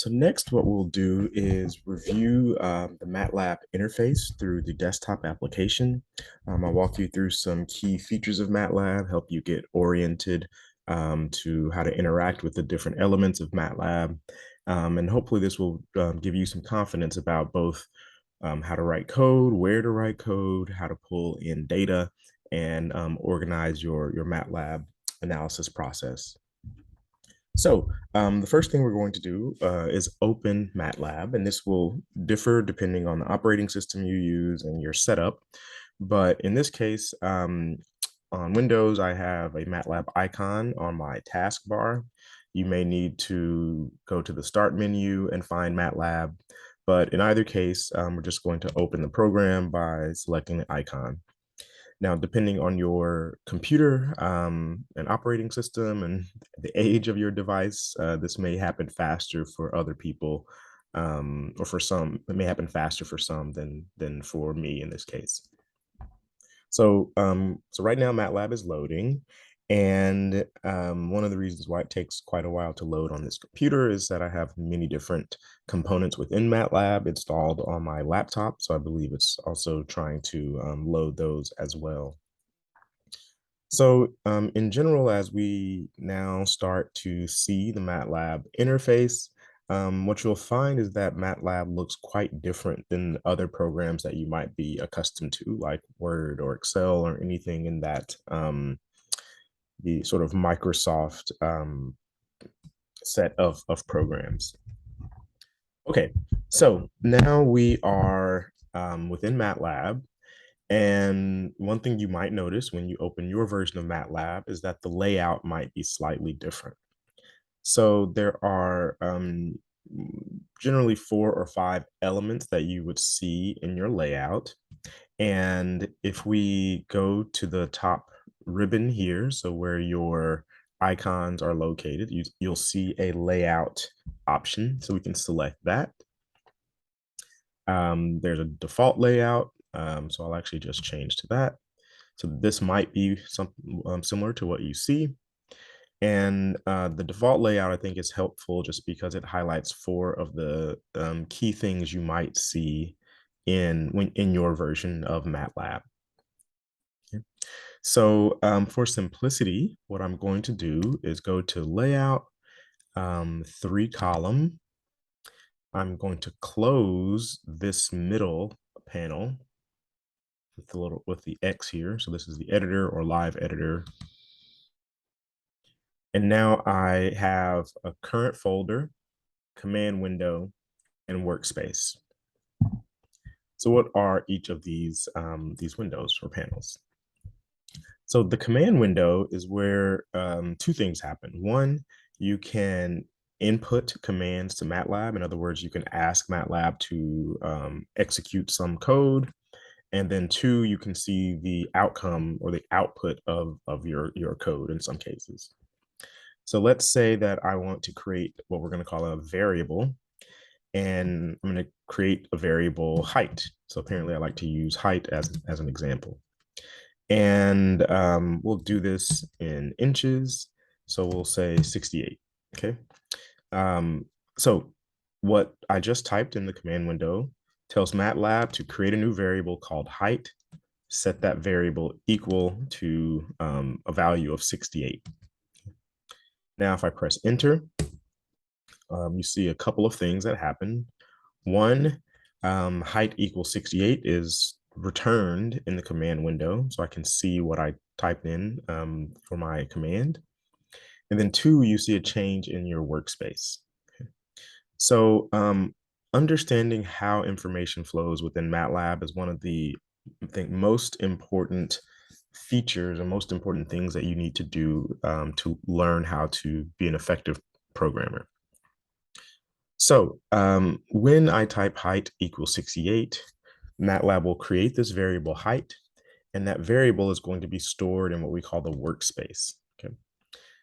So next, what we'll do is review the Matlab interface through the desktop application. I'll walk you through some key features of Matlab, help you get oriented to how to interact with the different elements of Matlab. And hopefully this will give you some confidence about both how to write code, where to write code, how to pull in data, and organize your Matlab analysis process. So the first thing we're going to do is open Matlab, and this will differ depending on the operating system you use and your setup. But in this case, on Windows, I have a Matlab icon on my taskbar. You may need to go to the Start menu and find Matlab. But in either case, we're just going to open the program by selecting the icon. Now, depending on your computer and operating system and the age of your device, this may happen faster for other people, or for some, it may happen faster for some than for me in this case. So right now MATLAB is loading, and one of the reasons why it takes quite a while to load on this computer is that I have many different components within MATLAB installed on my laptop, so I believe it's also trying to load those as well. So in general, as we now start to see the MATLAB interface, what you'll find is that MATLAB looks quite different than other programs that you might be accustomed to, like Word or Excel or anything in that the sort of Microsoft set of programs. Okay, so now we are within MATLAB. And one thing you might notice when you open your version of MATLAB is that the layout might be slightly different. So there are generally 4 or 5 elements that you would see in your layout. And if we go to the top ribbon here, so where your icons are located, you'll see a layout option. So we can select that. There's a default layout. So I'll actually just change to that. So this might be something similar to what you see. And the default layout, I think, is helpful just because it highlights 4 of the key things you might see in your version of MATLAB. Okay. So for simplicity, what I'm going to do is go to Layout, 3 column. I'm going to close this middle panel with the X here. So this is the editor or live editor. And now I have a current folder, command window, and workspace. So what are each of these windows or panels? So the command window is where 2 things happen. One, you can input commands to MATLAB. In other words, you can ask MATLAB to execute some code. And then 2, you can see the outcome or the output of your code in some cases. So let's say that I want to create what we're going to call a variable, and I'm going to create a variable height. So apparently I like to use height as an example. And we'll do this in inches. So we'll say 68, okay? So what I just typed in the command window tells MATLAB to create a new variable called height, set that variable equal to a value of 68. Now, if I press enter, you see a couple of things that happen. One, height equals 68 is returned in the command window, so I can see what I typed in for my command. And then 2, you see a change in your workspace. Okay. So understanding how information flows within MATLAB is one of the, I think, most important features or most important things that you need to do to learn how to be an effective programmer. So when I type height equals 68, MATLAB will create this variable height, and that variable is going to be stored in what we call the workspace. Okay.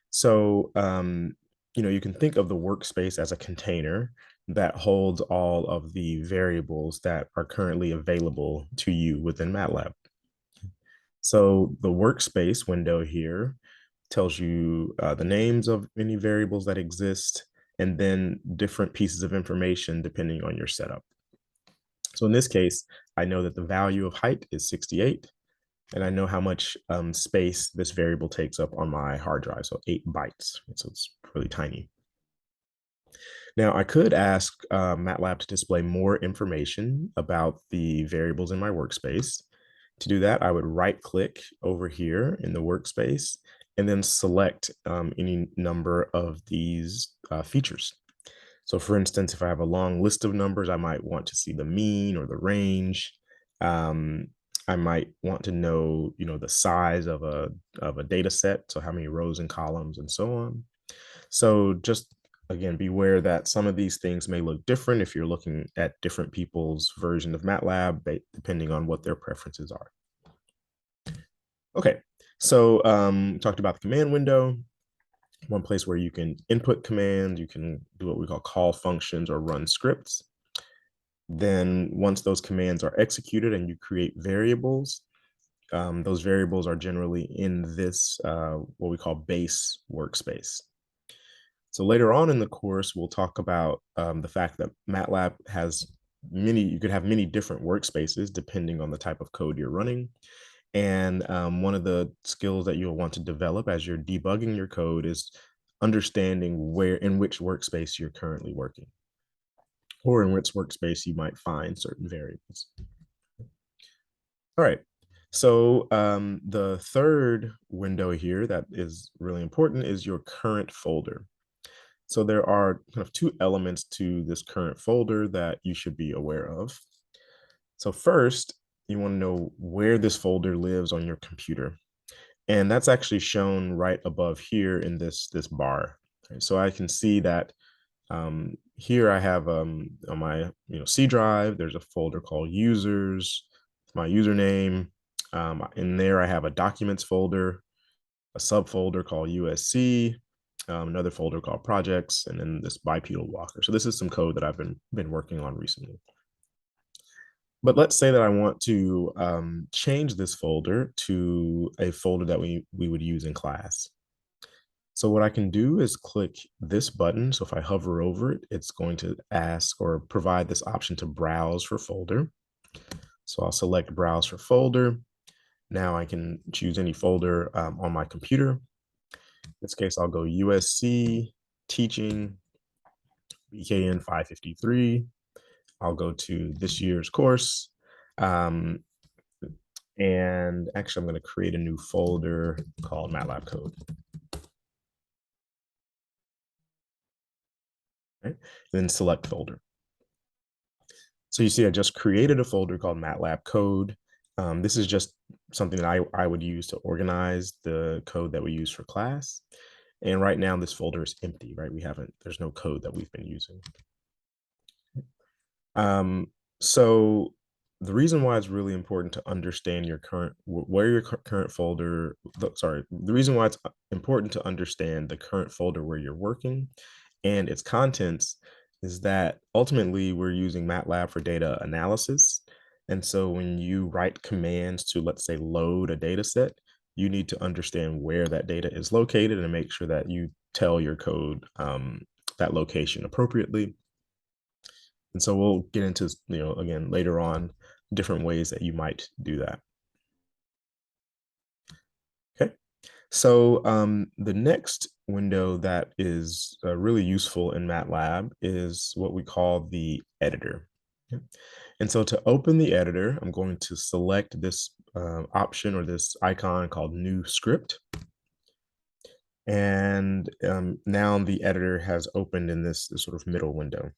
So you can think of the workspace as a container that holds all of the variables that are currently available to you within MATLAB. So the workspace window here tells you the names of any variables that exist, and then different pieces of information depending on your setup. So in this case, I know that the value of height is 68, and I know how much space this variable takes up on my hard drive, so 8 bytes. So it's really tiny. Now, I could ask Matlab to display more information about the variables in my workspace. To do that, I would right-click over here in the workspace and then select any number of these features. So for instance, if I have a long list of numbers, I might want to see the mean or the range. Um, I might want to know, the size of a data set, so how many rows and columns and so on. So just again, beware that some of these things may look different if you're looking at different people's version of MATLAB, depending on what their preferences are. Okay, so talked about the command window, one place where you can input commands, you can do what we call functions or run scripts. Then once those commands are executed and you create variables, those variables are generally in this, what we call base workspace. So later on in the course, we'll talk about the fact that MATLAB has you could have many different workspaces depending on the type of code you're running. And one of the skills that you'll want to develop as you're debugging your code is understanding in which workspace you're currently working, or in which workspace you might find certain variables. All right. So the third window here that is really important is your current folder. So there are kind of two elements to this current folder that you should be aware of. So first, you want to know where this folder lives on your computer. And that's actually shown right above here in this bar. Right? So I can see that here I have on my C drive, there's a folder called users, my username. In there I have a documents folder, a subfolder called USC, another folder called projects, and then this bipedal walker. So this is some code that I've been working on recently. But let's say that I want to change this folder to a folder that we would use in class. So what I can do is click this button. So if I hover over it, it's going to ask or provide this option to browse for folder. So I'll select browse for folder. Now I can choose any folder on my computer. In this case, I'll go USC teaching BKN 553. I'll go to this year's course. And actually, I'm going to create a new folder called MATLAB code. Right? Then select folder. So you see, I just created a folder called MATLAB code. This is just something that I would use to organize the code that we use for class. And right now this folder is empty, right? There's no code that we've been using. So the reason why it's really important to understand where your current folder, the reason why it's important to understand the current folder where you're working and its contents is that ultimately we're using MATLAB for data analysis. And so when you write commands to, let's say, load a data set, you need to understand where that data is located and make sure that you tell your code that location appropriately. And so we'll get into, again, later on, different ways that you might do that. Okay. So the next window that is really useful in MATLAB is what we call the editor. Okay. And so to open the editor, I'm going to select this option or this icon called New Script. And now the editor has opened in this sort of middle window.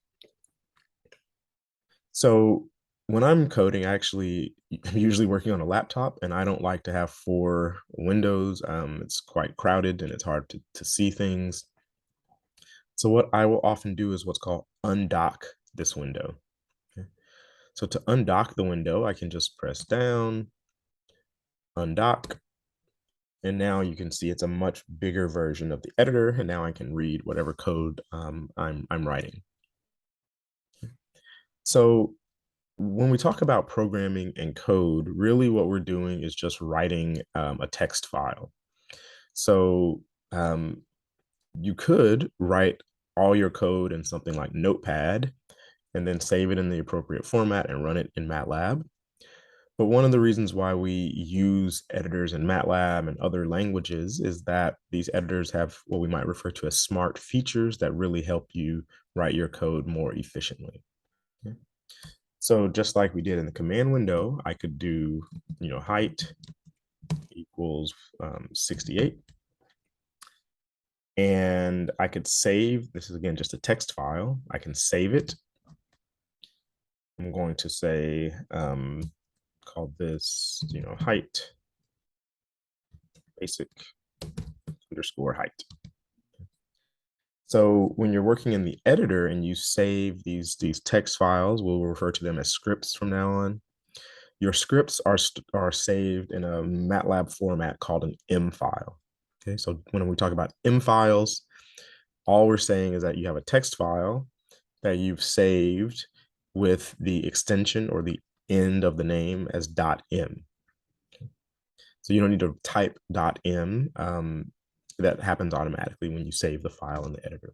So when I'm coding, I'm usually working on a laptop, and I don't like to have 4 windows. It's quite crowded and it's hard to see things. So what I will often do is what's called undock this window. Okay. So to undock the window, I can just press down, undock, and now you can see it's a much bigger version of the editor, and now I can read whatever code I'm writing. So when we talk about programming and code, really what we're doing is just writing a text file. So you could write all your code in something like Notepad and then save it in the appropriate format and run it in MATLAB. But one of the reasons why we use editors in MATLAB and other languages is that these editors have what we might refer to as smart features that really help you write your code more efficiently. Okay. So just like we did in the command window, I could do, height equals 68. And I could save, this is again just a text file. I can save it. I'm going to say, call this, height basic underscore height. So when you're working in the editor and you save these text files, we'll refer to them as scripts from now on. Your scripts are saved in a MATLAB format called an M file. Okay, so when we talk about M files, all we're saying is that you have a text file that you've saved with the extension or the end of the name as .m. So you don't need to type .m. That happens automatically when you save the file in the editor.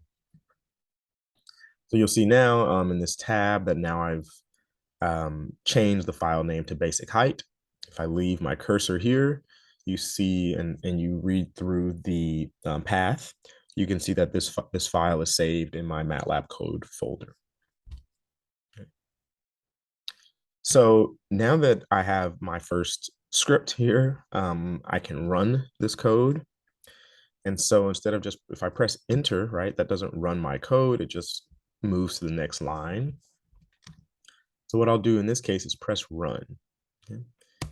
So you'll see now in this tab that now I've changed the file name to basic height. If I leave my cursor here, you see and you read through the path, you can see that this file is saved in my MATLAB code folder. Okay. So now that I have my first script here, I can run this code. And so instead of just, if I press enter, right, that doesn't run my code, it just moves to the next line. So what I'll do in this case is press run. Okay.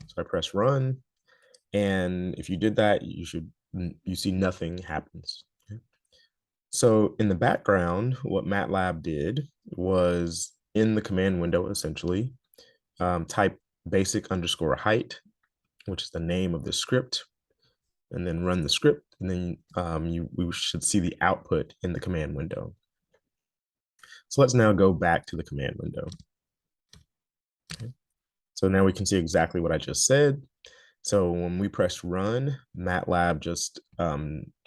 So I press run, and if you did that, you see nothing happens. Okay. So in the background, what MATLAB did was in the command window, essentially, type basic underscore height, which is the name of the script, and then run the script, and then we should see the output in the command window. So let's now go back to the command window. Okay. So now we can see exactly what I just said. So when we pressed run, MATLAB just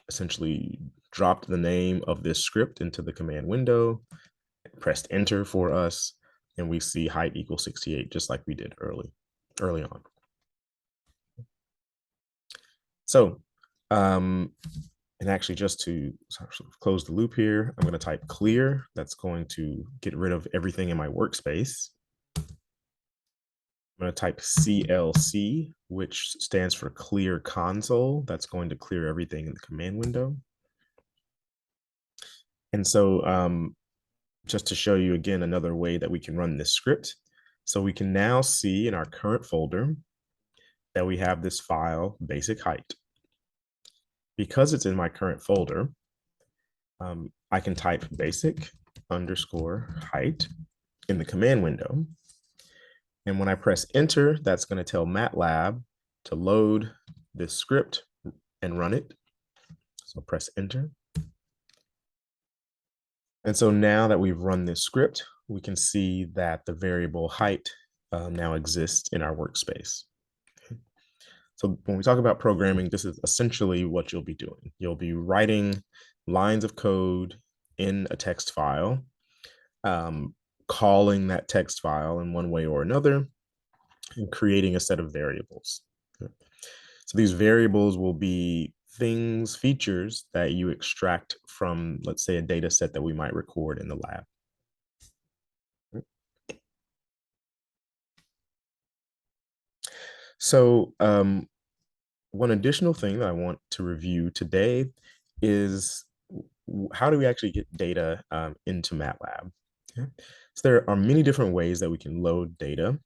essentially dropped the name of this script into the command window, pressed enter for us, and we see height equals 68, just like we did early on. So, and actually just to close the loop here, I'm going to type clear. That's going to get rid of everything in my workspace. I'm going to type CLC, which stands for clear console. That's going to clear everything in the command window. And so just to show you again another way that we can run this script. So we can now see in our current folder that we have this file, basic height. Because it's in my current folder, I can type basic underscore height in the command window. And when I press enter, that's going to tell MATLAB to load this script and run it. So press enter. And so now that we've run this script, we can see that the variable height now exists in our workspace. Okay. So when we talk about programming, this is essentially what you'll be doing. You'll be writing lines of code in a text file, calling that text file in one way or another, and creating a set of variables. Okay. So these variables will be things, features that you extract from, let's say, a data set that we might record in the lab. So one additional thing that I want to review today is how do we actually get data into MATLAB? Okay. So there are many different ways that we can load data.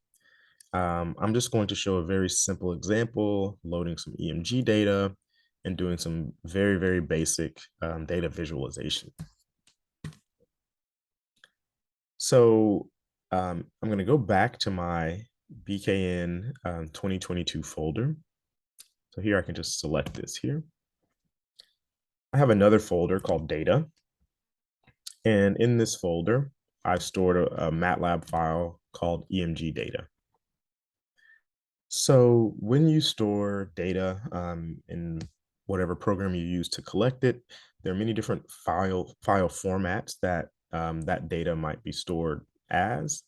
I'm just going to show a very simple example, loading some EMG data and doing some very, very basic data visualization. So I'm going to go back to my BKN 2022 folder. So here I can just select this here. I have another folder called data. And in this folder, I've stored a MATLAB file called EMG data. So when you store data in whatever program you use to collect it. There are many different file formats that that data might be stored as.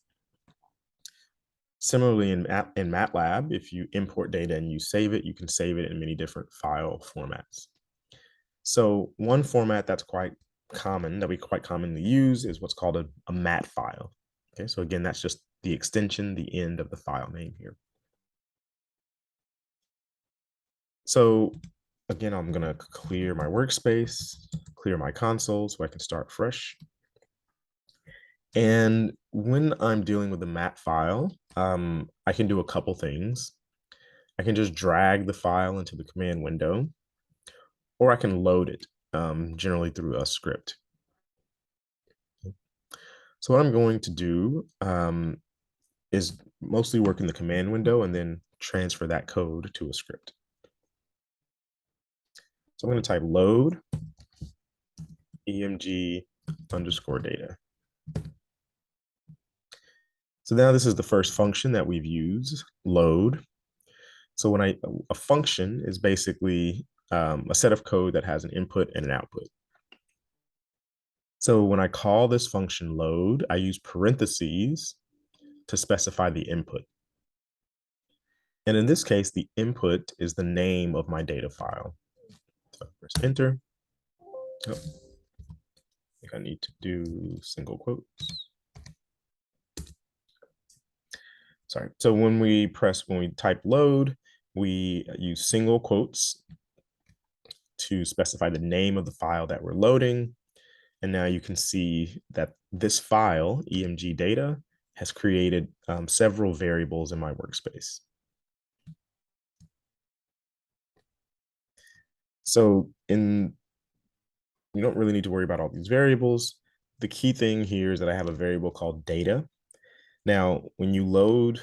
Similarly, in Matlab, if you import data and you save it, you can save it in many different file formats. So one format that's quite common, that we quite commonly use, is what's called a mat file. Okay, so again, that's just the extension, the end of the file name here. So again, I'm gonna clear my workspace, clear my console so I can start fresh. And when I'm dealing with the mat file, I can do a couple things. I can just drag the file into the command window, or I can load it, generally through a script. So what I'm going to do is mostly work in the command window and then transfer that code to a script. So I'm going to type load emg underscore data. So now this is the first function that we've used, load. So when a function is basically a set of code that has an input and an output. So when I call this function load, I use parentheses to specify the input. And in this case, the input is the name of my data file. So press enter. Oh, I think I need to do single quotes. Sorry. So when we type load, we use single quotes to specify the name of the file that we're loading. And now you can see that this file, emg data, has created several variables in my workspace. So you don't really need to worry about all these variables. The key thing here is that I have a variable called data. Now, when you load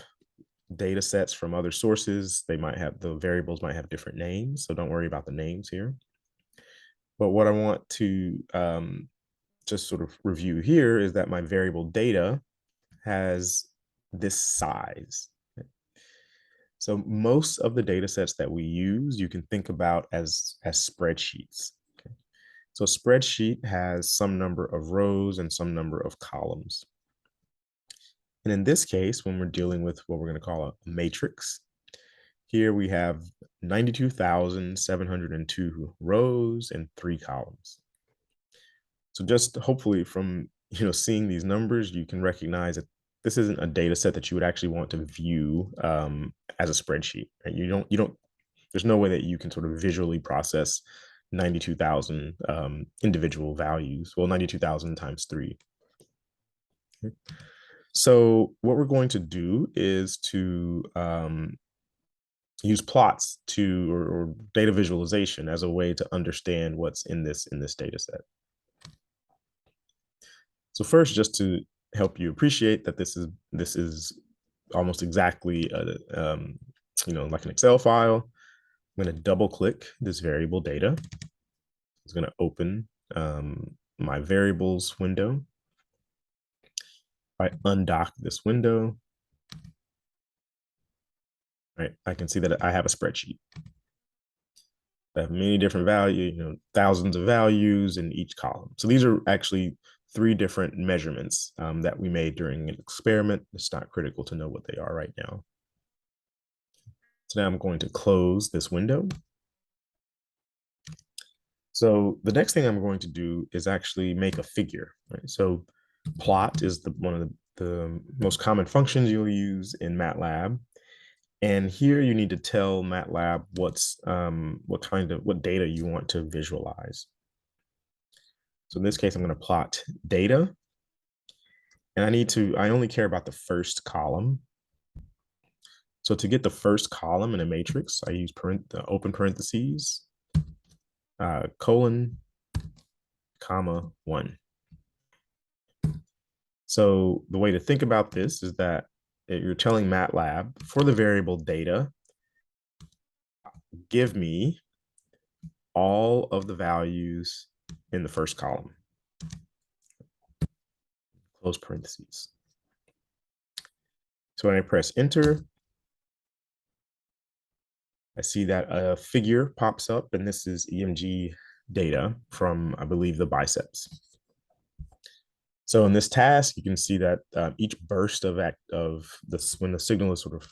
data sets from other sources, the variables might have different names. So don't worry about the names here. But what I want to just sort of review here is that my variable data has this size. So most of the data sets that we use, you can think about as spreadsheets. Okay? So a spreadsheet has some number of rows and some number of columns. And in this case, when we're dealing with what we're going to call a matrix, here we have 92,702 rows and 3 columns. So just hopefully from seeing these numbers, you can recognize that this isn't a data set that you would actually want to view as a spreadsheet. Right? There's no way that you can sort of visually process 92,000 individual values. Well, 92,000 times 3. Okay. So what we're going to do is to use plots or data visualization as a way to understand what's in this data set. So first, just to help you appreciate that this is almost exactly like an Excel file, I'm going to double click this variable data. It's going to open my variables window. If I undock this window, right, I can see that I have a spreadsheet. I have many different values, thousands of values in each column. So these are actually 3 different measurements that we made during an experiment. It's not critical to know what they are right now. So now I'm going to close this window. So the next thing I'm going to do is actually make a figure. Right? So plot is one of the most common functions you'll use in Matlab. And here you need to tell Matlab what data you want to visualize. So in this case, I'm going to plot data. And I only care about the first column. So to get the first column in a matrix, I use open parentheses, colon, comma, 1. So the way to think about this is that you're telling Matlab for the variable data, give me all of the values in the first column. Close parentheses. So when I press enter, I see that a figure pops up, and this is EMG data from, I believe, the biceps. So in this task, you can see that each burst of this, when the signal is sort of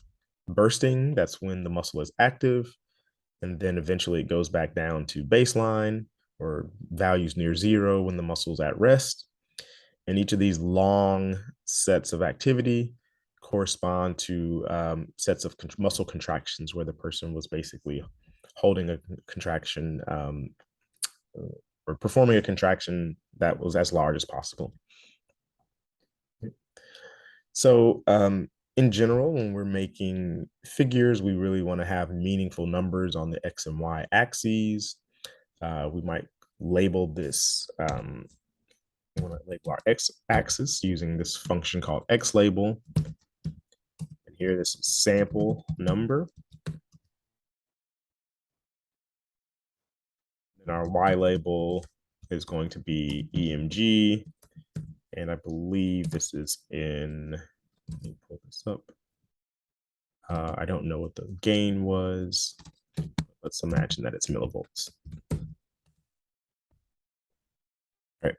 bursting, that's when the muscle is active, and then eventually it goes back down to baseline or values near zero when the muscle's at rest. And each of these long sets of activity correspond to sets of muscle contractions where the person was basically holding a contraction or performing a contraction that was as large as possible. So in general, when we're making figures, we really want to have meaningful numbers on the X and Y axes. We might label this, we want to label our X axis using this function called X label. And here, this is sample number. And our Y label is going to be EMG. And I believe this is in, let me pull this up. I don't know what the gain was. Let's imagine that it's millivolts. All right.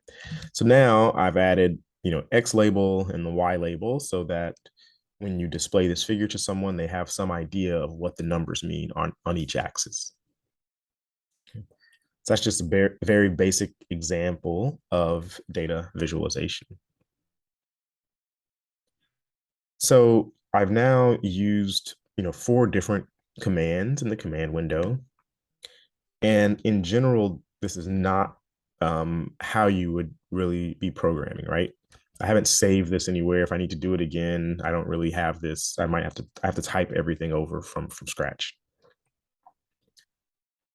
So now I've added, X label and the Y label so that when you display this figure to someone, they have some idea of what the numbers mean on each axis. Okay. So that's just a very, very basic example of data visualization. So I've now used, 4 different commands in the command window. And in general, this is not how you would really be programming, right? I haven't saved this anywhere. If I need to do it again, I don't really have this. I have to type everything over from scratch.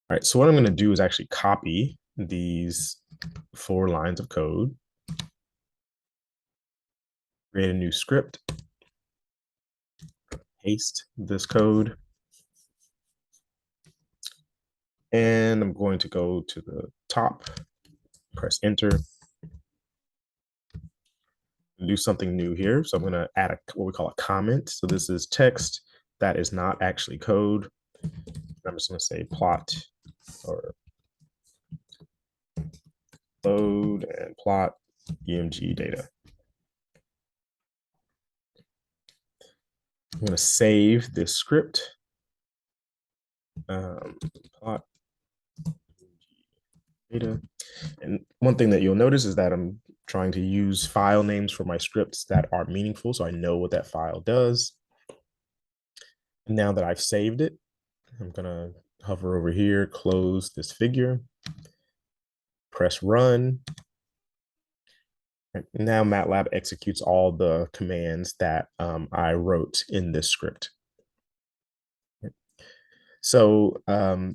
All right, so what I'm going to do is actually copy these 4 lines of code, create a new script, paste this code, and I'm going to go to the top, press enter, do something new here. So I'm going to add what we call a comment. So this is text that is not actually code. I'm just going to say plot or load and plot EMG data. I'm going to save this script. Plot data. And one thing that you'll notice is that I'm trying to use file names for my scripts that are meaningful, so I know what that file does. And now that I've saved it, I'm going to hover over here, close this figure, press run. Now MATLAB executes all the commands that I wrote in this script. So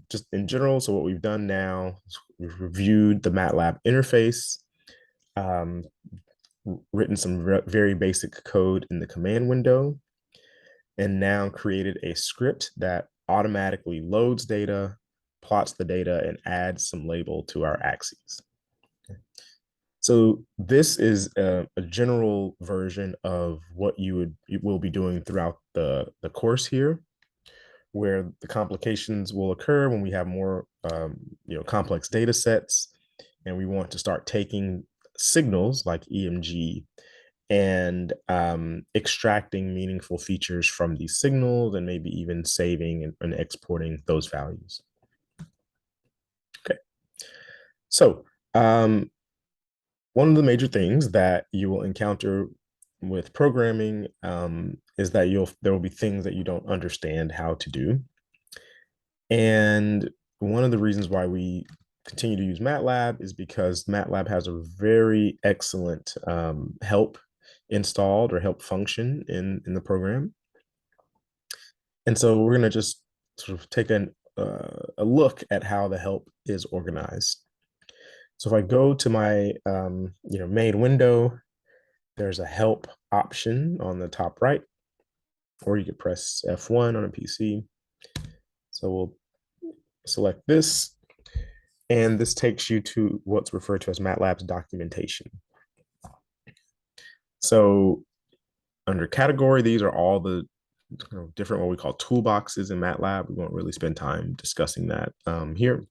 just in general, so what we've done now is we've reviewed the MATLAB interface, written some very basic code in the command window, and now created a script that automatically loads data, plots the data, and adds some label to our axes. So this is a general version of what you will be doing throughout the course here, where the complications will occur when we have more complex data sets, and we want to start taking signals like EMG and extracting meaningful features from these signals, and maybe even saving and exporting those values. Okay, so one of the major things that you will encounter with programming is that there will be things that you don't understand how to do. And one of the reasons why we continue to use MATLAB is because MATLAB has a very excellent help installed or help function in the program. And so we're going to just sort of take a look at how the help is organized. So if I go to my main window, there's a help option on the top right, or you could press F1 on a PC. So we'll select this, and this takes you to what's referred to as MATLAB's documentation. So under category, these are all the different what we call toolboxes in Matlab. We won't really spend time discussing that here.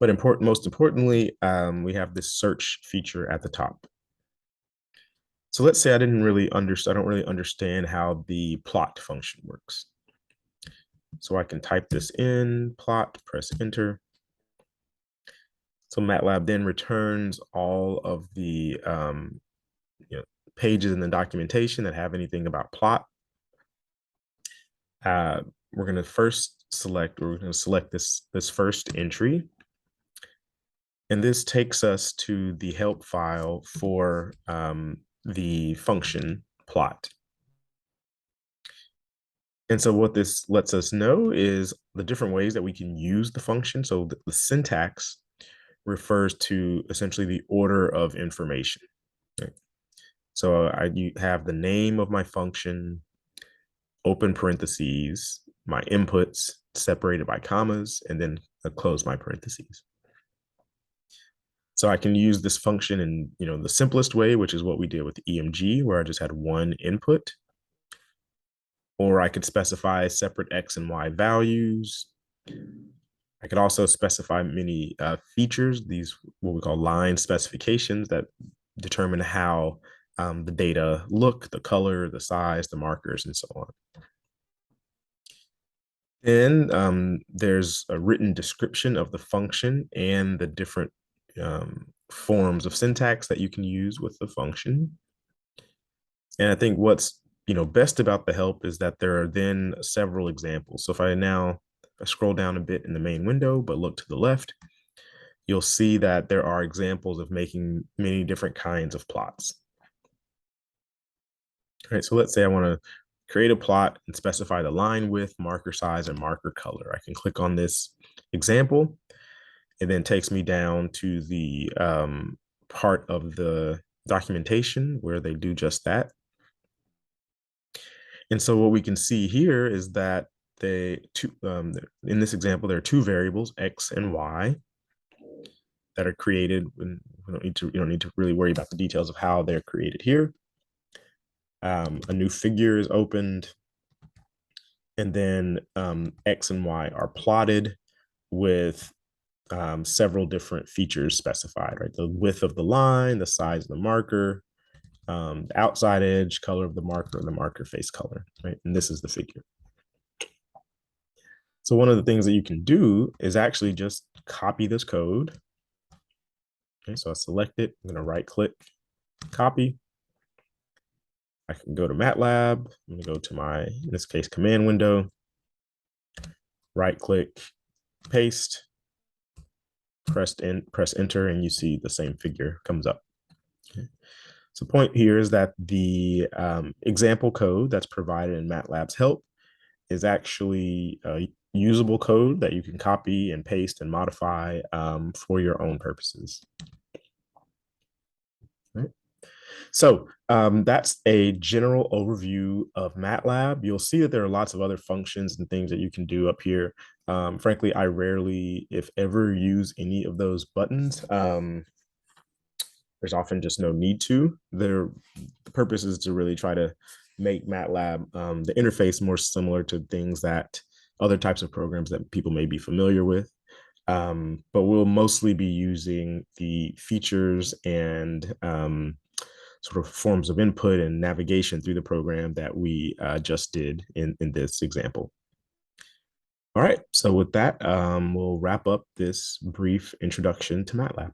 But most importantly, we have this search feature at the top. So let's say I don't really understand how the plot function works. So I can type this in, plot, press enter. So Matlab then returns all of the pages in the documentation that have anything about plot. We're going to select this first entry. And this takes us to the help file for the function plot. And so what this lets us know is the different ways that we can use the function. So the syntax refers to essentially the order of information. Right? So you have the name of my function, open parentheses, my inputs separated by commas, and then close my parentheses. So I can use this function in the simplest way, which is what we did with the EMG, where I just had one input. Or I could specify separate X and Y values. I could also specify many features, these what we call line specifications that determine how the data look, the color, the size, the markers, and so on. Then there's a written description of the function and the different forms of syntax that you can use with the function. And I think what's best about the help is that there are then several examples. So if I scroll down a bit in the main window, but look to the left, you'll see that there are examples of making many different kinds of plots. All right, so let's say I want to create a plot and specify the line width, marker size, and marker color. I can click on this example. It then takes me down to the part of the documentation where they do just that. And so what we can see here is that in this example, there are two variables, X and Y, that are created. And you don't need to really worry about the details of how they're created here. A new figure is opened, and then X and Y are plotted with several different features specified, right? The width of the line, the size of the marker, the outside edge, color of the marker, and the marker face color, right? And this is the figure. So one of the things that you can do is actually just copy this code. Okay, so I select it, I'm gonna right click, copy. I can go to Matlab, I'm gonna go to my, in this case, command window, right click, paste, press enter, and you see the same figure comes up. Okay. So the point here is that the example code that's provided in Matlab's help is actually usable code that you can copy and paste and modify for your own purposes. Right. So that's a general overview of Matlab. You'll see that there are lots of other functions and things that you can do up here. Frankly, I rarely, if ever, use any of those buttons. There's often just no need to. The purpose is to really try to make Matlab, the interface, more similar to things that other types of programs that people may be familiar with. But we'll mostly be using the features and sort of forms of input and navigation through the program that we just did in this example. All right, so with that, we'll wrap up this brief introduction to Matlab.